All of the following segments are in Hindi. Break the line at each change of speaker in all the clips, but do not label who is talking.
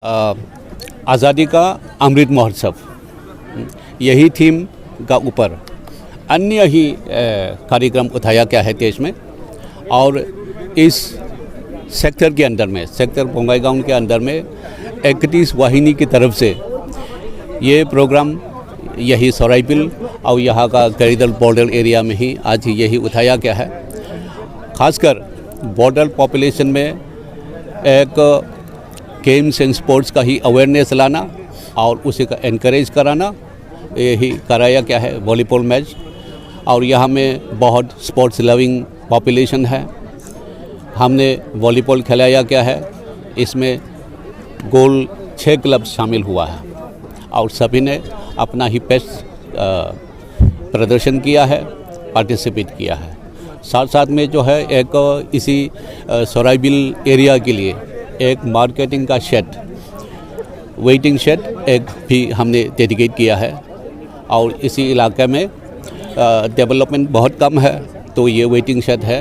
आज़ादी का अमृत महोत्सव, यही थीम का ऊपर अन्य ही कार्यक्रम उठाया गया है देश में। और इस सेक्टर के अंदर में, सेक्टर बोंगाईगांव के अंदर में 31 वाहिनी की तरफ से ये प्रोग्राम यही सराइबिल और यहाँ का करीदल बॉर्डर एरिया में ही आज यही उठाया गया है। खासकर बॉर्डर पॉपुलेशन में एक गेम्स एंड स्पोर्ट्स का ही अवेयरनेस लाना और उसे का एनकरेज कराना, यही कराया गया है वॉलीबॉल मैच। और यहाँ में बहुत स्पोर्ट्स लविंग पॉपुलेशन है। हमने वॉलीबॉल खिलाया गया है, इसमें गोल 6 क्लब शामिल हुआ है और सभी ने अपना ही बेस्ट प्रदर्शन किया है, पार्टिसिपेट किया है। साथ साथ में जो है एक इसी सराइबिल एरिया के लिए एक मार्केटिंग का शेड, वेटिंग शेड एक भी हमने डेडिकेट किया है। और इसी इलाके में डेवलपमेंट बहुत कम है, तो ये वेटिंग शेड है,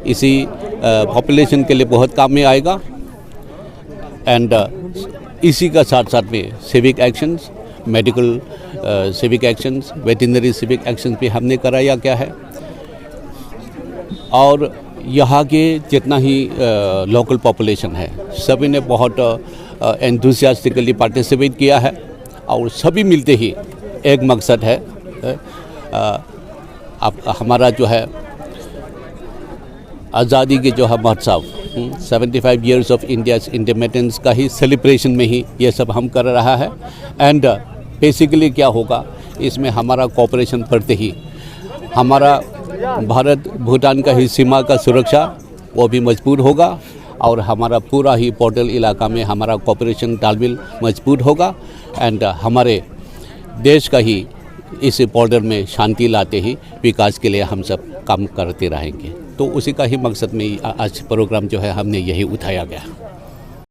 इसी पॉपुलेशन के लिए बहुत काम में आएगा। एंड इसी का साथ साथ में civic actions, medical civic actions, veterinary civic actions भी हमने कराया गया है। और यहाँ के जितना ही लोकल पॉपुलेशन है, सभी ने बहुत एंथुसियास्टिकली पार्टिसिपेट किया है। और सभी मिलते ही एक मकसद है, अब हमारा जो है आज़ादी के जो है महोत्सव 75 ईयर्स ऑफ इंडियाज़ इंडिपेंडेंस का ही सेलिब्रेशन में ही ये सब हम कर रहा है। एंड बेसिकली क्या होगा, इसमें हमारा कोऑपरेशन बढ़ते ही हमारा भारत भूटान का ही सीमा का सुरक्षा वो भी मजबूत होगा और हमारा पूरा ही बॉर्डर इलाका में हमारा कोऑपरेशन तालमेल मजबूत होगा। एंड हमारे देश का ही इस बॉर्डर में शांति लाते ही विकास के लिए हम सब काम करते रहेंगे। तो उसी का ही मकसद में आज प्रोग्राम जो है हमने यही उठाया गया।